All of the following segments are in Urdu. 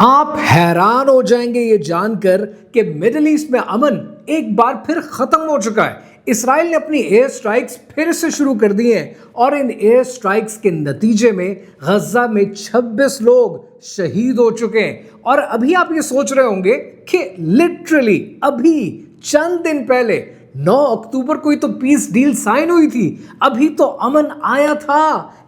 آپ حیران ہو جائیں گے یہ جان کر کہ مڈل ایسٹ میں امن ایک بار پھر ختم ہو چکا ہے۔ اسرائیل نے اپنی ایئر سٹرائکس پھر سے شروع کر دی ہیں اور ان ایئر سٹرائکس کے نتیجے میں غزہ میں 26 لوگ شہید ہو چکے ہیں۔ اور ابھی آپ یہ سوچ رہے ہوں گے کہ لٹرلی ابھی چند دن پہلے 9 اکتوبر کو ہی تو پیس ڈیل سائن ہوئی تھی، ابھی تو امن آیا تھا،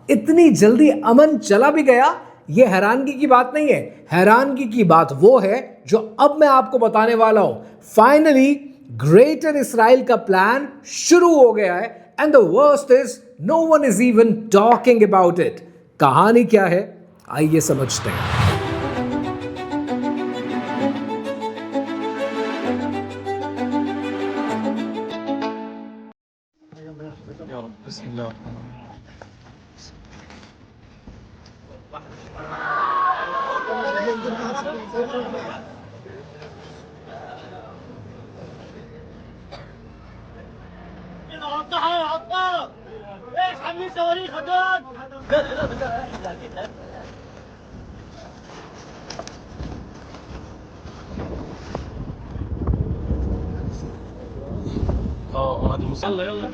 اتنی جلدی امن چلا بھی گیا؟ یہ حیرانگی کی بات نہیں ہے، حیرانگی کی بات وہ ہے جو اب میں آپ کو بتانے والا ہوں۔ فائنلی گریٹر اسرائیل کا پلان شروع ہو گیا ہے and the worst is no one is even talking about it۔ کہانی کیا ہے آئیے سمجھتے ہیں۔ بسم اللہ يلا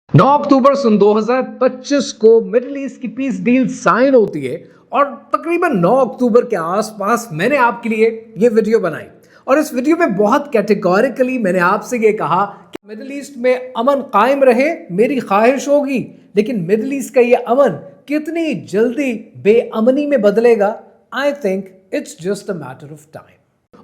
نو اکتوبر سن 2025 کو مڈل ایسٹ کی پیس ڈیل سائن ہوتی ہے اور تقریباً 9 اکتوبر کے آس پاس میں نے آپ کے لیے یہ ویڈیو بنائی اور اس ویڈیو میں بہت کیٹیگوریکلی میں نے آپ سے یہ کہا کہ مڈل ایسٹ میں امن قائم رہے میری خواہش ہوگی، لیکن مڈل ایسٹ کا یہ امن کتنی جلدی بے امنی میں بدلے گا؟ I think it's just a matter of time۔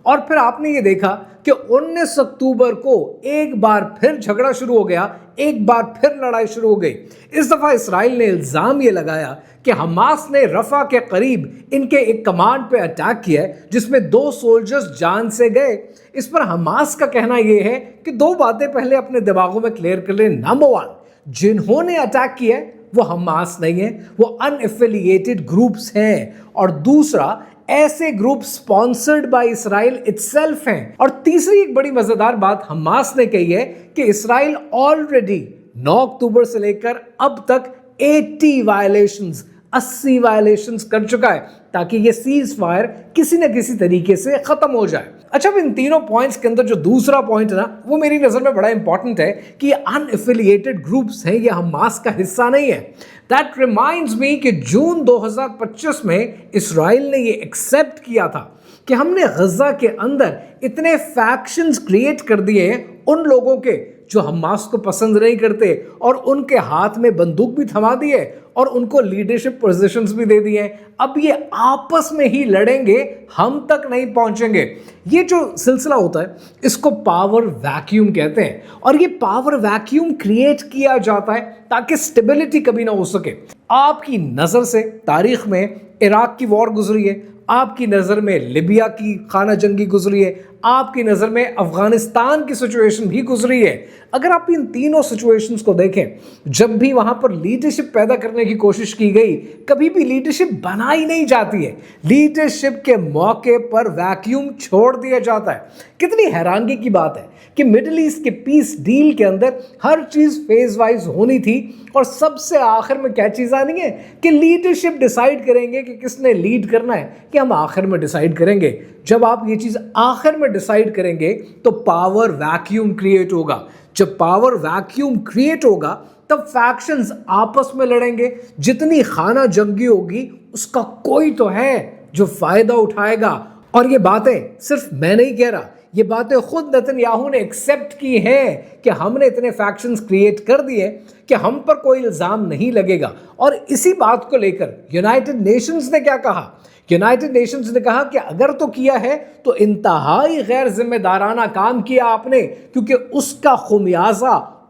اور پھر آپ نے یہ دیکھا کہ 19 اکتوبر کو ایک بار پھر جھگڑا شروع ہو گیا، ایک بار پھر لڑائی شروع ہو گئی۔ اس دفعہ اسرائیل نے الزام یہ لگایا کہ حماس نے رفح کے قریب ان کے ایک کمانڈ پہ اٹیک کیا ہے جس میں 2 سولجرز جان سے گئے۔ اس پر حماس کا کہنا یہ ہے کہ 2 باتیں پہلے اپنے دماغوں میں کلیئر کر لیں۔ نمبر 1، جنہوں نے اٹیک کیا ہے وہ حماس نہیں ہے، وہ ان ایفیلیٹڈ گروپس ہیں، اور دوسرا ایسے group sponsored by Israel itself ہیں۔ اور تیسری ایک بڑی مزیدار بات حماس نے کہی ہے کہ اسرائیل آلریڈی 9 اکتوبر سے لے کر اب تک 80 وائلیشنز کر چکا ہے تاکہ یہ سیز فائر کسی نہ کسی طریقے سے ختم ہو جائے۔ اچھا، ان تینوں پوائنٹس کے اندر جو دوسرا پوائنٹ ہے نا وہ میری نظر میں بڑا امپورٹنٹ ہے کہ یہ ان ایفیلیٹڈ گروپس ہیں، یہ حماس کا حصہ نہیں ہے۔ That reminds me کہ جون 2025 میں اسرائیل نے یہ ایکسیپٹ کیا تھا کہ ہم نے غزہ کے اندر اتنے فیکشنز کریٹ کر دیے ہیں ان لوگوں کے جو حماس کو پسند نہیں کرتے، اور ان کے ہاتھ میں بندوق بھی تھما دی ہے اور ان کو لیڈرشپ پوزیشنز بھی دے دی ہیں۔ اب یہ آپس میں ہی لڑیں گے، ہم تک نہیں پہنچیں گے۔ یہ جو سلسلہ ہوتا ہے اس کو پاور ویکیوم کہتے ہیں، اور یہ پاور ویکیوم کریٹ کیا جاتا ہے تاکہ سٹیبلٹی کبھی نہ ہو سکے۔ آپ کی نظر سے تاریخ میں عراق کی وار گزری ہے، آپ کی نظر میں لیبیا کی خانہ جنگی گزری ہے، آپ کی نظر میں افغانستان کی سچویشن بھی گزری ہے۔ اگر آپ ان تینوں سچویشنز کو دیکھیں، جب بھی وہاں پر لیڈرشپ پیدا کرنے کی کوشش کی گئی، کبھی بھی لیڈرشپ بنائی نہیں جاتی ہے، لیڈرشپ کے موقع پر ویکیوم چھوڑ دیا جاتا ہے۔ کتنی حیرانگی کی بات ہے کہ مڈل ایسٹ کے پیس ڈیل کے اندر ہر چیز فیز وائز ہونی تھی، اور سب سے آخر میں کیا چیز آنی ہے کہ لیڈرشپ ڈیسائیڈ کریں گے کہ کس نے لیڈ کرنا ہے، کہ ہم آخر میں ڈیسائیڈ کریں گے۔ جب آپ یہ چیز آخر میں ڈیسائیڈ کریں گے تو پاور ویکیوم کریٹ ہوگا۔ جب پاور ویکیوم کریٹ ہوگا تب فیکشنز آپس میں لڑیں گے، جتنی خانہ جنگی ہوگی اس کا کوئی تو ہے جو فائدہ اٹھائے گا۔ اور یہ باتیں صرف میں نہیں کہہ رہا، یہ باتیں خود نتن یاہو نے ایکسیپٹ کی ہیں کہ ہم نے اتنے فیکشنز کریٹ کر دیے کہ ہم پر کوئی الزام نہیں لگے گا۔ اور اسی بات کو لے کر یونائٹڈ نیشنز نے کیا کہا؟ یونائٹڈ نیشنز نے کہا کہ اگر تو کیا ہے تو انتہائی غیر ذمہ دارانہ کام کیا آپ نے، کیونکہ اس کا خمیازہ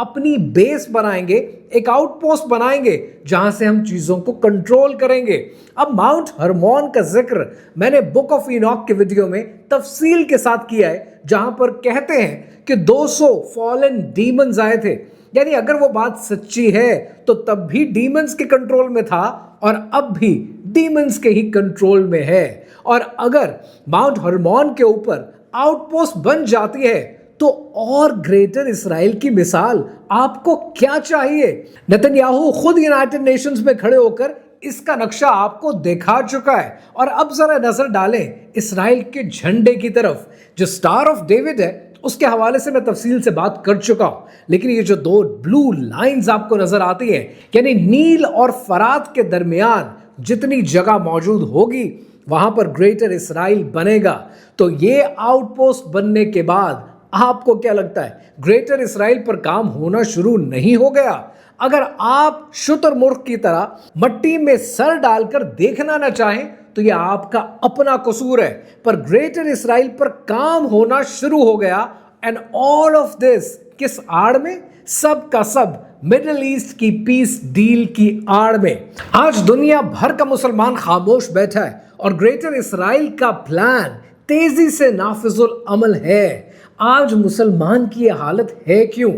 اپنی بیس بنائیں گے, ایک آؤٹ پوسٹ بنائیں گے جہاں سے ہم چیزوں کو کنٹرول کریں گے. اب ماؤنٹ ہرمون کا ذکر میں نے بک آف ایناک کے ویڈیو میں تفصیل کے ساتھ کیا ہے, جہاں پر کہتے ہیں کہ 200 فالن ڈیمنز آئے تھے. یعنی اگر وہ بات سچی ہے تو تب بھی ڈیمنز کے کنٹرول میں تھا اور اب بھی ڈیمنز کے ہی کنٹرول میں ہے. اور اگر ماؤنٹ ہرمون کے اوپر آؤٹ پوسٹ بن جاتی ہے تو اور گریٹر اسرائیل کی مثال آپ کو کیا چاہیے؟ نتنیاہو خود یونائٹڈ نیشنز میں کھڑے ہو کر اس کا نقشہ آپ کو دکھا چکا ہے. اور اب ذرا نظر ڈالیں اسرائیل کے جھنڈے کی طرف. جو سٹار آف ڈیوڈ ہے اس کے حوالے سے میں تفصیل سے بات کر چکا ہوں, لیکن یہ جو 2 بلو لائنز آپ کو نظر آتی ہیں, یعنی نیل اور فرات کے درمیان جتنی جگہ موجود ہوگی وہاں پر گریٹر اسرائیل بنے گا. تو یہ آؤٹ پوسٹ بننے کے بعد آپ کو کیا لگتا ہے گریٹر اسرائیل پر کام ہونا شروع نہیں ہو گیا؟ اگر آپ شتر مرغ کی طرح مٹی میں سر ڈال کر دیکھنا نہ چاہیں تو یہ آپ کا اپنا قصور ہے, پر گریٹر اسرائیل پر کام ہونا شروع ہو گیا. اینڈ آل آف دس کس آڑ میں؟ سب کا سب مڈل ایسٹ کی پیس ڈیل کی آڑ میں. آج دنیا بھر کا مسلمان خاموش بیٹھا ہے اور گریٹر اسرائیل کا پلان تیزی سے نافذ العمل ہے. آج مسلمان کی یہ حالت ہے کیوں؟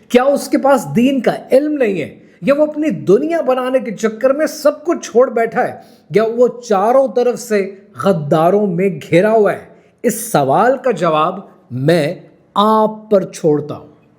کیا اس کے پاس دین کا علم نہیں ہے, یا وہ اپنی دنیا بنانے کے چکر میں سب کچھ چھوڑ بیٹھا ہے, یا وہ چاروں طرف سے غداروں میں گھرا ہوا ہے؟ اس سوال کا جواب میں آپ پر چھوڑتا ہوں.